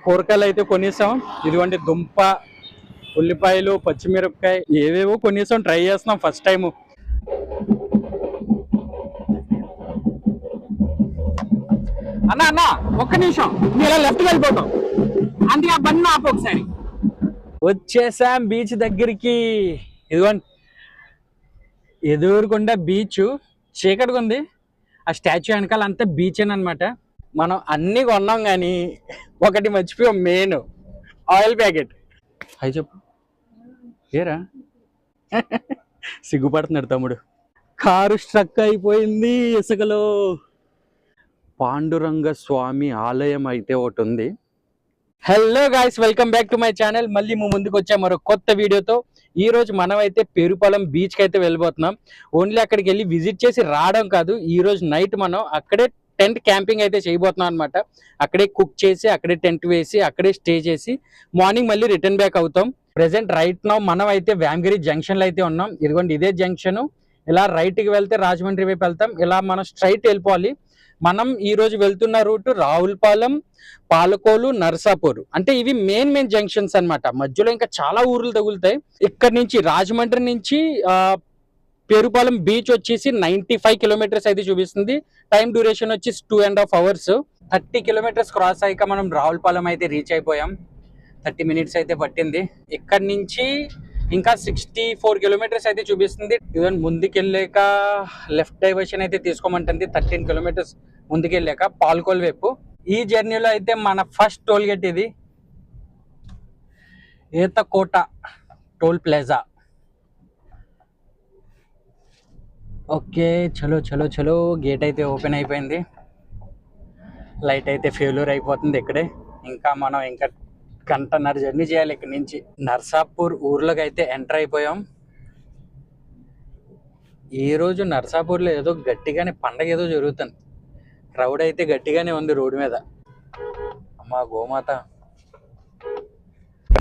కూరగాయలు అయితే కొనేసాం. ఇదిగోండి దుంప, ఉల్లిపాయలు, పచ్చిమిరపకాయ ఏవేవో కొనేసాం. ట్రై చేస్తున్నాం ఫస్ట్ టైము. అన్న అన్న ఒక్క నిమిషం, మీరు లెఫ్ట్కి వెళ్ళిపోతాం, అందుకే ఆ బండి ఆపు ఒకసారి. వచ్చేసాం బీచ్ దగ్గరికి. ఇదిగోండి ఎదురుకుండా బీచ్, చీకటిగా ఉంది. ఆ స్టాచ్యూ వెనకాల అంతా బీచ్ అనమాట. మనం అన్నీ కొన్నాం కానీ ఒకటి మర్చిపోయాం, మెయిన్ ఆయిల్ ప్యాకెట్. అవి చెప్పు ఏరా సిగ్గుపడుతున్నాడు తమ్ముడు. కారు స్ట్రక్ అయిపోయింది ఇసుకలో. పాండురంగ స్వామి ఆలయం అయితే ఒకటి ఉంది. Hello guys, welcome back to my channel. మళ్ళీ ముందుకు వచ్చా మరో కొత్త వీడియోతో. ఈ రోజు మనం అయితే పేరుపాలెం బీచ్కి అయితే వెళ్ళిపోతున్నాం. ఓన్లీ అక్కడికి వెళ్ళి విజిట్ చేసి రావడం కాదు, ఈ రోజు నైట్ మనం అక్కడే టెంట్ క్యాంపింగ్ అయితే చేయబోతున్నాం అనమాట. అక్కడే కుక్ చేసి, అక్కడే టెంట్ వేసి, అక్కడే స్టే చేసి మార్నింగ్ మళ్ళీ రిటర్న్ బ్యాక్ అవుతాం. ప్రెసెంట్ రైట్ నౌ మనం అయితే వ్యామగిరి జంక్షన్లో అయితే ఉన్నాం. ఇదిగోండి ఇదే జంక్షన్. ఇలా రైట్కి వెళ్తే రాజమండ్రి వైపు వెళ్తాం. ఇలా మనం స్ట్రైట్ వెళ్ళిపోవాలి. మనం ఈ రోజు వెళ్తున్న రూట్ రావులపాలెం, పాలకోలు, నర్సాపూర్. అంటే ఇవి మెయిన్ జంక్షన్స్ అన్నమాట. మధ్యలో ఇంకా చాలా ఊర్లు తగులుతాయి. ఇక్కడ నుంచి రాజమండ్రి నుంచి పేరుపాలెం బీచ్ వచ్చేసి 95 కిలోమీటర్స్ అయితే చూపిస్తుంది. టైం డ్యూరేషన్ వచ్చి 2.5 hours. 30 కిలోమీటర్స్ క్రాస్ అయ్యాక మనం రావులపాలెం అయితే రీచ్ అయిపోయాం. 30 minutes అయితే పట్టింది. ఇక్కడ నుంచి ఇంకా 64 కిలోమీటర్స్ అయితే చూపిస్తుంది. ఈవెన్ ముందుకెళ్ళాక లెఫ్ట్ డైవర్షన్ అయితే తీసుకోమంటుంది. 13 కిలోమీటర్స్ ముందుకెళ్ళాక పాల్కోల్ వైపు. ఈ జర్నీలో అయితే మన ఫస్ట్ టోల్ గేట్ ఇది, ఏతకోట టోల్ ప్లాజా. ఓకే, చలో చలో చలో. గేట్ అయితే ఓపెన్ అయిపోయింది. లైట్ అయితే ఫెయిల్యూర్ అయిపోతుంది ఇక్కడే. ఇంకా మనం ఇంకా గంటన్నర జర్నీ చేయాలి ఇక్కడ నుంచి. నర్సాపూర్ ఊర్లోకి అయితే ఎంటర్ అయిపోయాం. ఈరోజు నర్సాపూర్లో ఏదో గట్టిగానే పండగ ఏదో జరుగుతుంది. క్రౌడ్ అయితే గట్టిగానే ఉంది రోడ్డు మీద. అమ్మా గోమాత.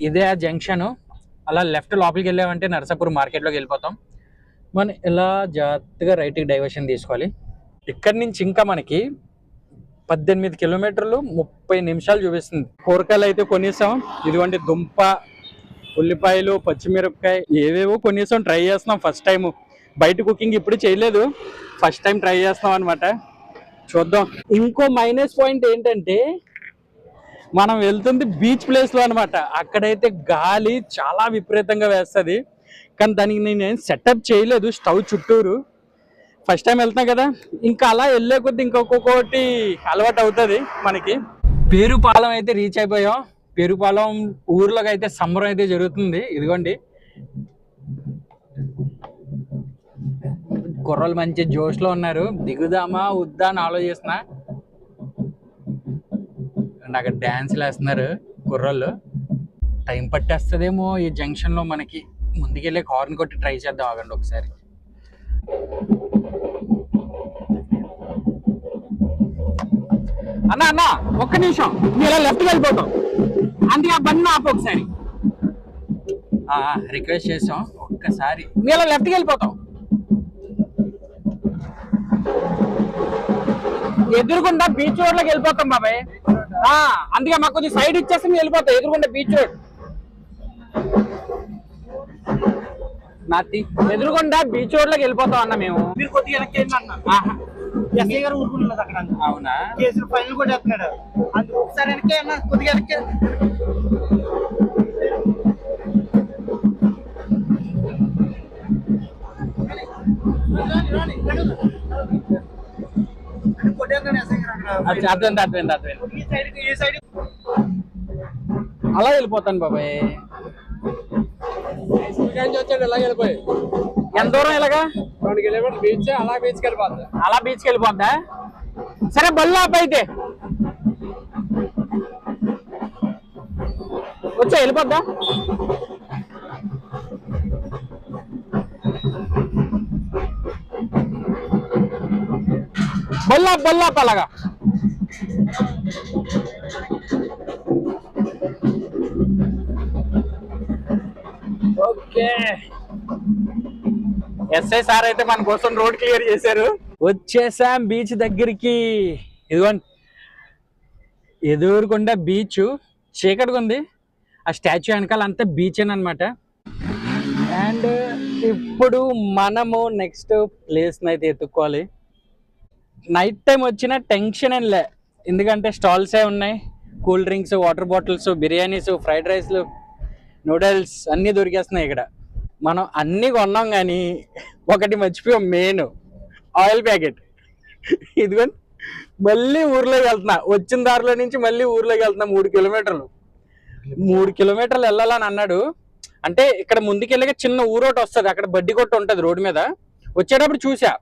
ఇదే ఆ జంక్షన్. అలా లెఫ్ట్ లోపలికి వెళ్ళామంటే నర్సాపూర్ మార్కెట్లోకి వెళ్ళిపోతాం. మనం ఇలా జాగ్రత్తగా రైట్కి డైవర్షన్ తీసుకోవాలి. ఇక్కడి నుంచి ఇంకా మనకి 18 కిలోమీటర్లు 30 నిమిషాలు చూపిస్తుంది. కూరగాయలు అయితే కొనేసాం. ఇదిగోండి దుంప, ఉల్లిపాయలు, పచ్చిమిరపకాయ ఏవేవో కొనేసాం. ట్రై చేస్తున్నాం ఫస్ట్ టైము. బయట కుకింగ్ ఇప్పుడు చేయలేదు, ఫస్ట్ టైం ట్రై చేస్తాం అనమాట. చూద్దాం. ఇంకో మైనస్ పాయింట్ ఏంటంటే మనం వెళ్తుంది బీచ్ ప్లేస్లో అనమాట. అక్కడైతే గాలి చాలా విపరీతంగా వేస్తుంది. కానీ దానికి నేను సెటప్ చేయలేదు స్టవ్ చుట్టూరు. ఫస్ట్ టైం వెళ్తున్నాం కదా, ఇంకా అలా వెళ్ళే కొద్ది ఇంకొకటి అలవాటు అవుతుంది మనకి. పేరుపాలెం అయితే రీచ్ అయిపోయాం. పేరుపాలెం ఊర్లోకి అయితే సంబరం అయితే జరుగుతుంది. ఇదిగోండి కుర్రలు మంచి జోష్లో ఉన్నారు. దిగుదామా వద్దా అని ఆలోచిస్తున్నా. అక్కడ డ్యాన్స్లు వేస్తున్నారు కుర్రోళ్ళు. టైం పట్టేస్తుందేమో ఈ జంక్షన్లో మనకి. ముందుకెళ్ళే హార్న్ కొట్టి ట్రై చేద్దాం, ఆగండి ఒకసారి. అన్న అన్న ఒక్క నిమిషం, మీరు లెఫ్ట్కి వెళ్ళిపోతాం, అందుకే ఆ బండి ఆపు ఒకసారి. రిక్వెస్ట్ చేసాం ఒక్కసారి. మీరు లెఫ్ట్కి వెళ్ళిపోతాం. ఎదురుకుండా బీచ్ రోడ్లోకి వెళ్ళిపోతాం బాబాయ్. అందుకే మాకు కొంచెం సైడ్ ఇచ్చేస్తే మేము వెళ్ళిపోతాం. ఎదురుకుండా బీచ్ రోడ్, నాతి ఎదురుకుండా బీచ్ రోడ్ లోకి వెళ్ళిపోతాం అన్న మేము. మీరు కొద్దిగా వెనక్కి ఎస్ఐ గారు ఊరుకున్నది అక్కడ. అవునా? కేసులు ఫైనల్ కూడా వేస్తున్నాడు. అందుకు ఒకసారి వెనక్కి అన్న, కొద్దిగా వెనక్కి. అలా వెళ్ళిపోతాను బాబాయ్. ఇలా వెళ్ళిపోయి ఎంత దూరం ఇలాగా? 2 కిలోమీటర్లు బీచ్. అలా బీచ్కి వెళ్ళిపోద్దా? అలా బీచ్కి వెళ్ళిపోద్దా? సరే బళ్ళు ఆపు అయితే. వచ్చా వెళ్ళిపోద్దా? బళ్ళు ఆపు అలాగా. ఓకే, ఎస్ఐ సార్ అయితే మన కోసం రోడ్ క్లియర్ చేశారు. వచ్చేసాం బీచ్ దగ్గరికి. ఇదిగోండి ఎదురుకుండా బీచ్, చీకటిగా ఉంది. ఆ స్టాచ్యూ వెనకాల అంతా బీచ్ అనమాట. అండ్ ఇప్పుడు మనము నెక్స్ట్ ప్లేస్ని అయితే ఎత్తుక్కోవాలి. నైట్ టైం వచ్చిన టెన్షన్ ఏం లే, ఎందుకంటే స్టాల్సే ఉన్నాయి. Cool drinks, water bottles, biryanis, fried రైస్లు, నూడిల్స్ అన్నీ దొరికేస్తున్నాయి ఇక్కడ. మనం అన్నీ కొన్నాం కానీ ఒకటి మర్చిపోయాం, మెయిన్ ఆయిల్ ప్యాకెట్. ఇదిగోండి, మళ్ళీ ఊర్లోకి వెళ్తున్నా. వచ్చిన దారిలో నుంచి మళ్ళీ ఊర్లోకి వెళ్తున్నా. 3 కిలోమీటర్లు 3 కిలోమీటర్లు వెళ్ళాలని అన్నాడు. అంటే ఇక్కడ ముందుకెళ్ళగా చిన్న ఊరోటి వస్తుంది, అక్కడ బడ్డీ కొట్టు ఉంటుంది రోడ్డు మీద. వచ్చేటప్పుడు చూసా,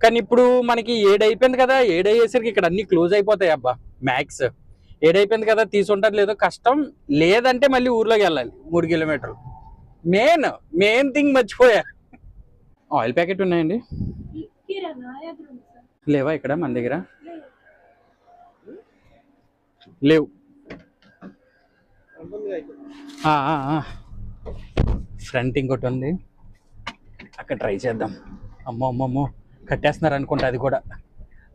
కానీ ఇప్పుడు మనకి 7 అయిపోయింది కదా. 7 అయ్యేసరికి ఇక్కడ అన్ని క్లోజ్ అయిపోతాయి అబ్బా. మ్యాక్స్ 7 అయిపోయింది కదా, తీసుంటారు లేదో కష్టం. లేదంటే మళ్ళీ ఊర్లోకి వెళ్ళాలి 3 కిలోమీటర్లు. మెయిన్ థింగ్ మర్చిపోయా. ఆయిల్ ప్యాకెట్ ఉన్నాయండి? లేవా ఇక్కడ మన దగ్గర? లేవు. ఫ్రంట్ ఇంకోటి ఉంది, అక్కడ ట్రై చేద్దాం. అమ్మో కట్టేస్తున్నారు అనుకుంటా, అది కూడా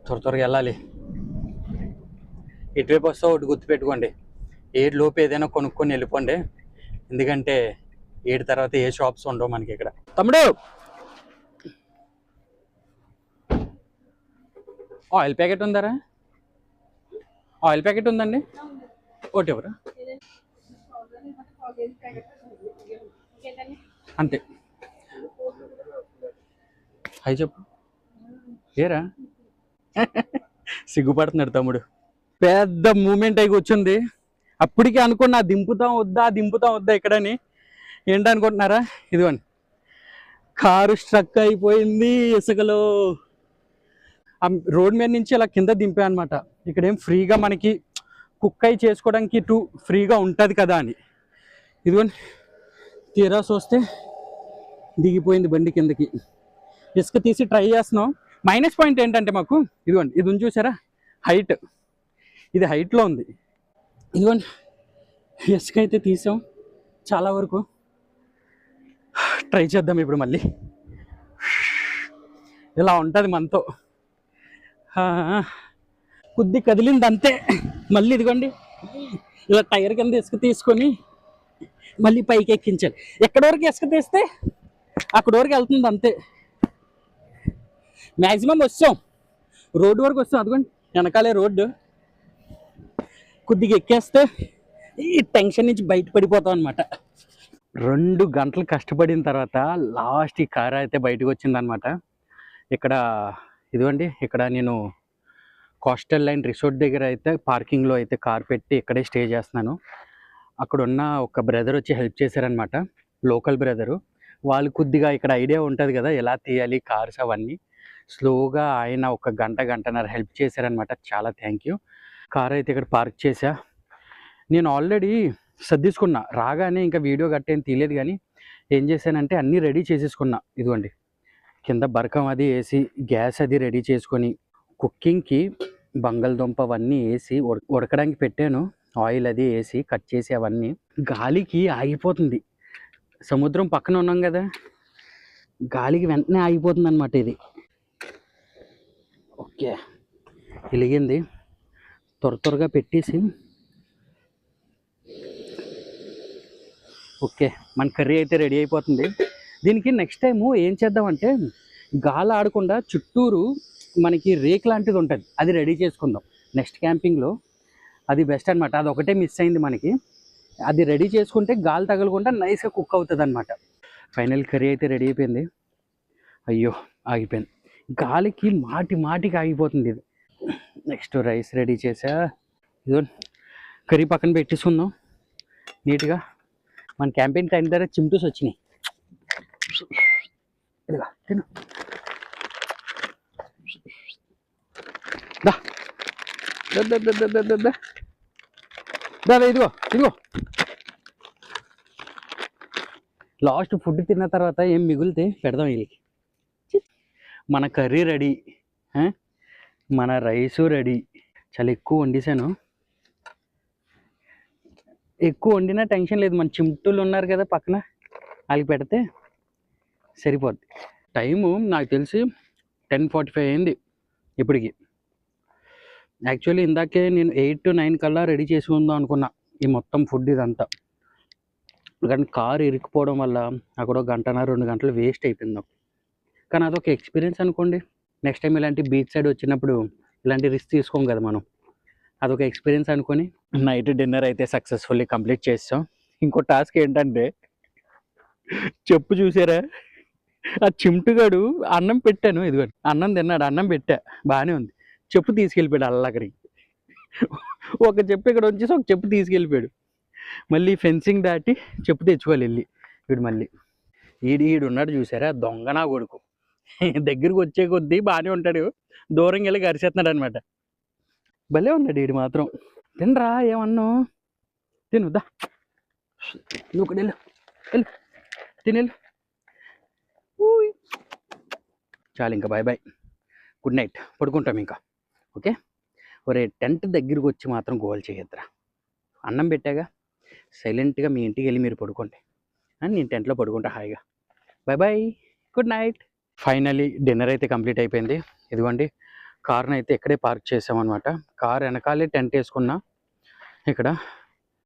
త్వరగా వెళ్ళాలి. ఇటువైపు వస్తే ఒకటి గుర్తుపెట్టుకోండి, 7 లోపు ఏదైనా కొనుక్కొని వెళ్ళిపోండి. ఎందుకంటే 7 తర్వాత ఏ షాప్స్ ఉండవు మనకి ఇక్కడ. తమ్ముడు ఆయిల్ ప్యాకెట్ ఉందారా? ఆయిల్ ప్యాకెట్ ఉందండి, ఒకటి ఎవరా? అంతే. అయి చెప్పు. ఏరా సిగ్గుపడుతున్నాడు తమ్ముడు. పెద్ద మూమెంట్ అయి కూర్చుంది. అప్పటికే అనుకున్నా దింపుతాం వద్దా ఇక్కడని. ఏంటనుకుంటున్నారా? ఇదిగోండి, కారు స్ట్రక్ అయిపోయింది ఇసుకలో. రోడ్ మీద నుంచి ఇలా కింద దింపా అనమాట. ఇక్కడేం ఫ్రీగా మనకి కుక్ అయి చేసుకోవడానికి ఫ్రీగా ఉంటుంది కదా అని. ఇదిగోండి, తీరా చూస్తే దిగిపోయింది బండి కిందకి. ఇసుక తీసి ట్రై చేస్తున్నాం. మైనస్ పాయింట్ ఏంటంటే మాకు ఇదిగోండి, ఇది ఉంది చూసారా, హైట్. ఇది హైట్లో ఉంది. ఇదిగోండి, ఇసుక అయితే తీసాం చాలా వరకు. ట్రై చేద్దాం ఇప్పుడు మళ్ళీ. ఇలా ఉంటుంది మనతో. కొద్ది కదిలింది అంతే. మళ్ళీ ఇదిగోండి, ఇలా టైర్ కింద ఇసుక తీసుకొని మళ్ళీ పైకి ఎక్కించాలి. ఎక్కడి వరకు ఇసుక తీస్తే అక్కడి వరకు వెళ్తుంది అంతే. మ్యాక్సిమం వస్తాం, రోడ్డు వరకు వస్తాం. అదిగోండి వెనకాలే రోడ్డు. కొద్దిగా ఎక్కేస్తే ఈ టెన్షన్ నుంచి బయటపడిపోతాం అనమాట. 2 గంటలు కష్టపడిన తర్వాత లాస్ట్ ఈ కార్ అయితే బయటకు వచ్చిందనమాట. ఇక్కడ ఇదిగోండి, ఇక్కడ నేను కోస్టల్ లైన్ రిసార్ట్ దగ్గర అయితే పార్కింగ్లో అయితే కార్ పెట్టి ఇక్కడే స్టే చేస్తున్నాను. అక్కడ ఉన్న ఒక బ్రదర్ వచ్చి హెల్ప్ చేశారనమాట, లోకల్ బ్రదరు. వాళ్ళు కొద్దిగా ఇక్కడ ఐడియా ఉంటుంది కదా ఎలా తీయాలి కార్స్ అవన్నీ. స్లోగా ఆయన 1 గంటన్నర హెల్ప్ చేశారనమాట. చాలా థ్యాంక్ యూ. కార్ అయితే ఇక్కడ పార్క్ చేశా. నేను ఆల్రెడీ సర్దిసుకున్నా, రాగానే ఇంకా వీడియో గట్టేం తీయలేదు. కానీ ఏం చేశానంటే అన్నీ రెడీ చేసేసుకున్నా. ఇదిగోండి, కింద బరకం అది వేసి గ్యాస్ అది రెడీ చేసుకొని కుకింగ్కి బంగాళదుంప అవన్నీ వేసి ఉడకడానికి పెట్టాను. ఆయిల్ అది వేసి కట్ చేసి అవన్నీ. గాలికి ఆగిపోతుంది, సముద్రం పక్కన ఉన్నాం కదా, గాలికి వెంటనే ఆగిపోతుంది అనమాట ఇది. ఓకే, వెలిగింది. త్వరగా పెట్టేసి ఓకే, మన కర్రీ అయితే రెడీ అయిపోతుంది. దీనికి నెక్స్ట్ టైము ఏం చేద్దామంటే, గాలి ఆడకుండా చుట్టూరు మనకి రేక్ లాంటిది ఉంటుంది, అది రెడీ చేసుకుందాం నెక్స్ట్ క్యాంపింగ్లో. అది బెస్ట్ అనమాట. అది ఒకటే మిస్ అయింది మనకి. అది రెడీ చేసుకుంటే గాలి తగలకుండా నైస్గా కుక్ అవుతుంది అనమాట. ఫైనల్ కర్రీ అయితే రెడీ అయిపోయింది. అయ్యో ఆగిపోయింది, గాలికి మాటికి ఆగిపోతుంది ఇది. నెక్స్ట్ రైస్ రెడీ చేసా. ఇదో కర్రీ పక్కన పెట్టేసుకుందాం నీట్గా. మన క్యాంపెయిన్ టైం దగ్గర చిమ్టూస్ వచ్చినాయి. ఇదిగా తిను. ఇదిగో లాస్ట్ ఫుడ్ తిన్న తర్వాత ఏం మిగిలితే పెడదాం వీళ్ళకి. మన కర్రీ రెడీ, మన రైసు రెడీ. చాలా ఎక్కువ వండేసాను. ఎక్కువ వండినా టెన్షన్ లేదు, మన చిమ్టులు ఉన్నారు కదా పక్కన, వాళ్ళకి పెడితే సరిపోద్ది. టైము నాకు తెలిసి 10:45 అయింది ఇప్పటికి. యాక్చువల్లీ ఇందాకే నేను 8 to 9 కల్లా రెడీ చేసుకుందాం అనుకున్నా. ఈ మొత్తం ఫుడ్ ఇదంతా. కానీ కారు ఇరుక్కుపోవడం వల్ల అక్కడ 1 గంటన్నర 2 గంటలు వేస్ట్ అయిపోయింది నాకు. కానీ అదొక ఎక్స్పీరియన్స్ అనుకోండి. నెక్స్ట్ టైం ఇలాంటి బీచ్ సైడ్ వచ్చినప్పుడు ఇలాంటి రిస్క్ తీసుకోం కదా మనం. అదొక ఎక్స్పీరియన్స్ అనుకొని నైట్ డిన్నర్ అయితే సక్సెస్ఫుల్లీ కంప్లీట్ చేస్తాం. ఇంకో టాస్క్ ఏంటంటే చెప్పు చూసారా, ఆ చిమ్టుగాడు అన్నం పెట్టాను, ఇదిగోండి అన్నం తిన్నాడు, అన్నం పెట్టా బాగానే ఉంది, చెప్పు తీసుకెళ్ళిపోయాడు అక్కడికి. ఒక చెప్పు ఇక్కడ వచ్చేసి ఒక చెప్పు తీసుకెళ్ళిపోయాడు. మళ్ళీ ఫెన్సింగ్ దాటి చెప్పు తెచ్చుకోవాలి వెళ్ళి. వీడు మళ్ళీ ఈడు ఉన్నాడు చూసారా, దొంగ నా కొడుకు. దగ్గరికి వచ్చే కొద్దీ బాగానే ఉంటాడు, దూరంగా వెళ్ళి గరిచేస్తున్నాడు అనమాట. భలే ఉన్నాడు వీడు మాత్రం. తినరా ఏమన్నా తినుదా, నువ్వు ఒకటి వెళ్ళు వెళ్ళు తినేళ్ళు. చాలు ఇంకా బాయ్ బాయ్, గుడ్ నైట్, పడుకుంటాం ఇంకా. ఓకే, ఒరే టెంట్ దగ్గరికి వచ్చి మాత్రం గోల్ చేయొద్దురా. అన్నం పెట్టాగా, సైలెంట్గా మీ ఇంటికి వెళ్ళి మీరు పడుకోండి అని నేను టెంట్లో పడుకుంటా హాయిగా. Bye bye, good night. Finally dinner అయితే కంప్లీట్ అయిపోయింది. ఇదిగోండి కార్ని అయితే ఇక్కడే పార్క్ చేసామన్నమాట. కార్ వెనకాలే టెంట్ వేసుకున్నా ఇక్కడ.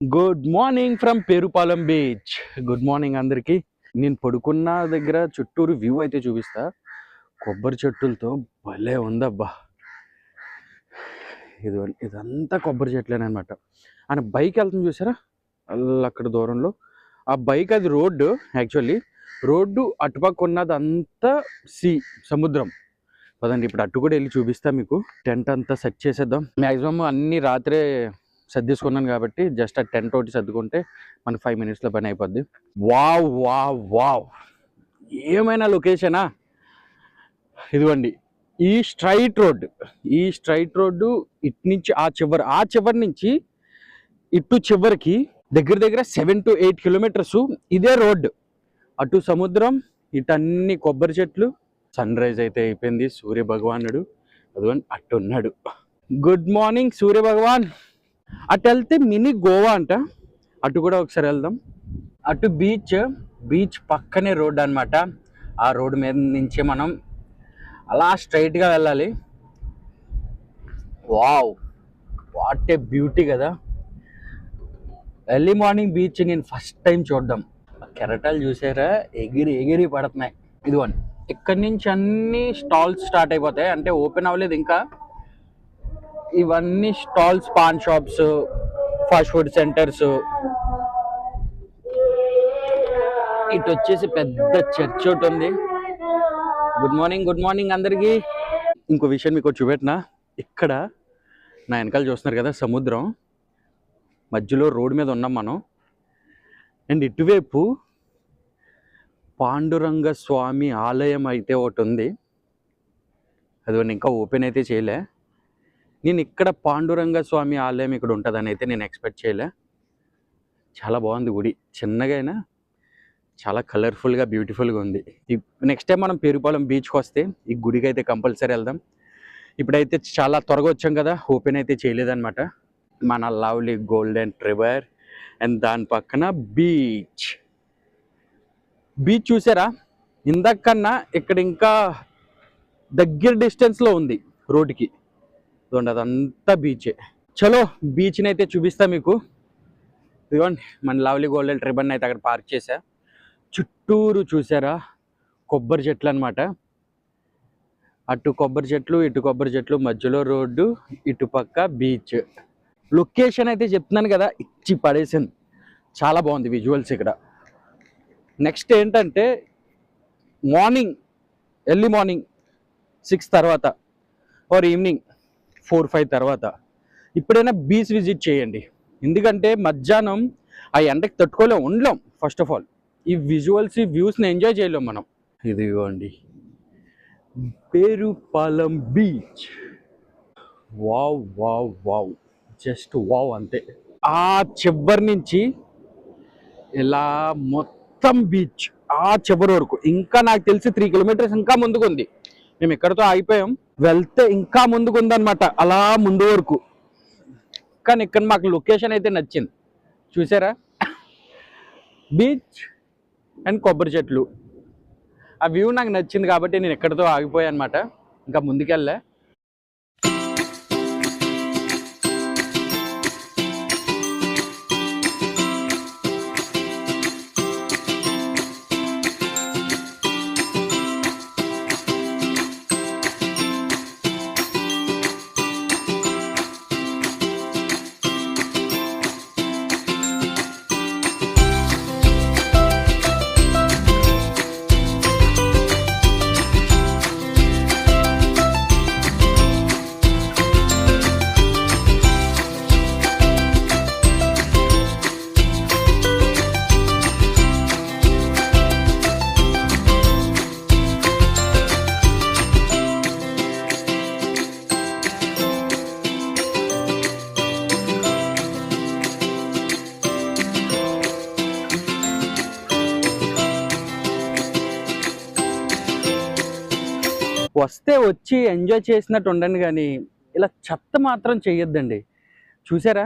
Good morning from Perupalem beach. Good morning అందరికీ. నేను పడుకున్న దగ్గర చుట్టూరు వ్యూ అయితే చూపిస్తా. కొబ్బరి చెట్టులతో భలే ఉందబ్బా. ఇదంతా కొబ్బరి చెట్లేనమాట. ఆయన బైక్ వెళ్తుంది చూసారా అక్కడ దూరంలో, ఆ బైక్ అది రోడ్డు. యాక్చువల్లీ రోడ్డు అటుపక్క ఉన్నదంతా సముద్రం. పదండి ఇప్పుడు అటు కూడా వెళ్ళి చూపిస్తా మీకు. టెంట్ అంతా సెట్ చేసేద్దాం. మ్యాక్సిమం అన్ని రాత్రే సర్దేసుకున్నాను కాబట్టి జస్ట్ ఆ టెంట్ ఒకటి సర్దుకుంటే మనకు 5 minutesలో పని అయిపోద్ది. వావ్ వావ్ వావ్, ఏమైనా లొకేషనా. ఇదిగోండి ఈ స్ట్రైట్ రోడ్డు ఇటు నుంచి ఆ చివరి నుంచి ఇటు చివరికి దగ్గర 7 to 8 kilometers ఇదే రోడ్డు. అటు సముద్రం, ఇటు అన్ని కొబ్బరి చెట్లు. సన్ రైజ్ అయితే అయిపోయింది. సూర్య భగవానుడు అదిగోండి అటు ఉన్నాడు. గుడ్ మార్నింగ్ సూర్య భగవాన్. అటు వెళ్తే మినీ గోవా అంట, అటు కూడా ఒకసారి వెళ్దాం. అటు బీచ్ పక్కనే రోడ్డు అనమాట. ఆ రోడ్డు మీద నుంచి మనం అలా స్ట్రైట్గా వెళ్ళాలి. వావ్, వాట్ ఏ బ్యూటీ కదా. ఎర్లీ మార్నింగ్ బీచ్ నేను ఫస్ట్ టైం చూడడం. కెరటాలు చూసారా, ఎగిరి పడుతున్నాయి. ఇదిగోండి ఇక్కడి నుంచి అన్ని స్టాల్స్ స్టార్ట్ అయిపోతాయి. అంటే ఓపెన్ అవ్వలేదు ఇంకా. ఇవన్నీ stalls, pan shops, fast food centres. ఇటు వచ్చేసి పెద్ద చర్చ్ ఒకటి ఉంది. గుడ్ మార్నింగ్ అందరికీ. ఇంకో విషయం మీకు చూపెట్టినా, ఇక్కడ నా వెనకాల చూస్తున్నారు కదా సముద్రం, మధ్యలో రోడ్డు మీద ఉన్నాం మనం. అండ్ ఇటువైపు పాండురంగ స్వామి ఆలయం అయితే ఒకటి ఉంది. అది ఇంకా ఓపెన్ అయితే చేయలే. నేను ఇక్కడ పాండురంగ స్వామి ఆలయం ఇక్కడ ఉంటుందని అయితే నేను ఎక్స్పెక్ట్ చేయలే. చాలా బాగుంది గుడి, చిన్నగా అయినా చాలా కలర్ఫుల్గా బ్యూటిఫుల్గా ఉంది. నెక్స్ట్ టైం మనం పేరుపాలెం బీచ్కి వస్తే ఈ గుడికి అయితే కంపల్సరీ వెళ్దాం. ఇప్పుడైతే చాలా త్వరగా వచ్చాం కదా, ఓపెన్ అయితే చేయలేదన్నమాట. మన లవ్లీ గోల్డెన్ రివర్ అండ్ దాని పక్కన బీచ్ చూసారా. ఇందాకన్నా ఇక్కడ ఇంకా దగ్గర డిస్టెన్స్లో ఉంది రోడ్డుకి. అదంతా బీచే. చలో బీచ్ని అయితే చూపిస్తా మీకు. ఇదిగోండి మన లవ్లీ గోల్డెన్ రిబన్ అయితే అక్కడ పార్క్ చేశా. చుట్టూరు చూసారా కొబ్బరి చెట్లు అనమాట. అటు కొబ్బరి చెట్లు, ఇటు కొబ్బరి చెట్లు, మధ్యలో రోడ్డు, ఇటు పక్క బీచ్. లొకేషన్ అయితే చెప్తున్నాను కదా, ఇచ్చి పడేసింది. చాలా బాగుంది విజువల్స్ ఇక్కడ. నెక్స్ట్ ఏంటంటే ఎర్లీ మార్నింగ్ 6 తర్వాత ఆర్ ఈవినింగ్ 4-5 తర్వాత ఇప్పుడైనా బీచ్ విజిట్ చేయండి. ఎందుకంటే మధ్యాహ్నం ఆ ఎండకి ఉండలేం. ఫస్ట్ ఆఫ్ ఆల్ ఈ విజువల్స్, ఈ వ్యూస్ని ఎంజాయ్ చేయలేం మనం. ఇదిగోండి Perupalem beach. Wow wow wow, just wow అంతే. ఆ చివరి నుంచి ఇలా మొత్తం బీచ్ ఆ చివరి వరకు, ఇంకా నాకు తెలిసి 3 kilometers ఇంకా ముందుకు ఉంది. మేము ఎక్కడితో ఆగిపోయాం, వెళ్తే ఇంకా ముందుకు ఉందన్నమాట అలా ముందు వరకు. కానీ ఇక్కడ మాకు లొకేషన్ అయితే నచ్చింది చూసారా, బీచ్ అండ్ కొబ్బరి చెట్లు. ఆ వ్యూ నాకు నచ్చింది కాబట్టి నేను ఎక్కడితో ఆగిపోయాను అనమాట. ఇంకా ముందుకెళ్ళా. వస్తే వచ్చి ఎంజాయ్ చేసినట్టు ఉండండి, కానీ ఇలా చెత్త మాత్రం చేయొద్దండి. చూసారా,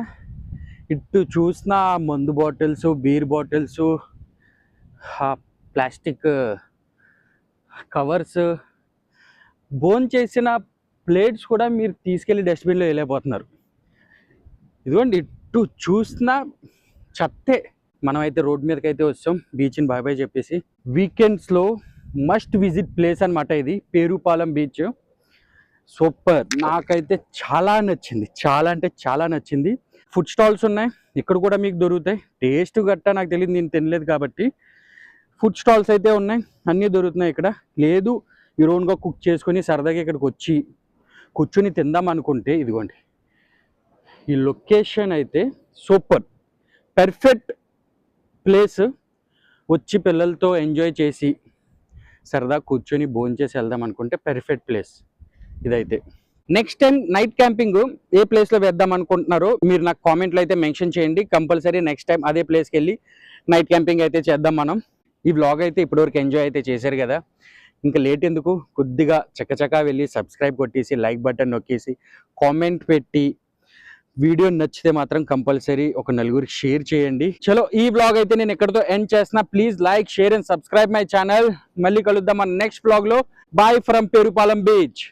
ఇటు చూసిన మందు bottles, beer bottles, plastic covers, bone చేసిన ప్లేట్స్ కూడా మీరు తీసుకెళ్ళి డస్ట్బిన్లో వెళ్ళిపోతున్నారు. ఇదిగోండి, ఇటు చూసిన చెత్తే. మనమైతే రోడ్ మీదకి అయితే వచ్చాం బీచ్ని బాయ్ బాయ్ చెప్పేసి. వీకెండ్స్లో మస్ట్ విజిట్ ప్లేస్ అనమాట ఇది, పేరుపాలెం బీచ్. సూపర్, నాకైతే చాలా నచ్చింది, చాలా అంటే చాలా నచ్చింది. ఫుడ్ స్టాల్స్ ఉన్నాయి, ఇక్కడ కూడా మీకు దొరుకుతాయి. టేస్ట్ గట్టా నాకు తెలియదు, నేను తినలేదు కాబట్టి. ఫుడ్ స్టాల్స్ అయితే ఉన్నాయి, అన్నీ దొరుకుతున్నాయి ఇక్కడ. లేదు మీరు ఓన్గా కుక్ చేసుకొని సరదాగా ఇక్కడికి వచ్చి కూర్చొని తిందాం అనుకుంటే, ఇదిగోండి ఈ లొకేషన్ అయితే సూపర్, పర్ఫెక్ట్ ప్లేస్. వచ్చి పిల్లలతో ఎంజాయ్ చేసి సరదా కూర్చొని భోంచేసి వెళ్దాం అనుకుంటే పర్ఫెక్ట్ ప్లేస్ ఇదైతే. నెక్స్ట్ టైం నైట్ క్యాంపింగ్ ఏ ప్లేస్లో వేద్దాం అనుకుంటున్నారో మీరు నాకు కామెంట్లో అయితే మెన్షన్ చేయండి. కంపల్సరీ నెక్స్ట్ టైం అదే ప్లేస్కి వెళ్ళి నైట్ క్యాంపింగ్ అయితే చేద్దాం మనం. ఈ వ్లాగ్ అయితే ఇప్పటివరకు ఎంజాయ్ అయితే చేశారు కదా, ఇంకా లేట్ ఎందుకు, కొద్దిగా చకచకా వెళ్ళి సబ్స్క్రైబ్ కొట్టేసి లైక్ బటన్ నొక్కేసి కామెంట్ పెట్టి వీడియో నచ్చితే మాత్రం కంపల్సరీ ఒక నలుగురికి షేర్ చేయండి. చలో, ఈ వ్లాగ్ అయితే నేను ఎక్కడితో ఎండ్ చేస్తున్నా. Please like, share and subscribe my channel. మళ్ళీ కలుద్దాం మన నెక్స్ట్ వ్లాగ్ లో. Bye from Perupalem beach.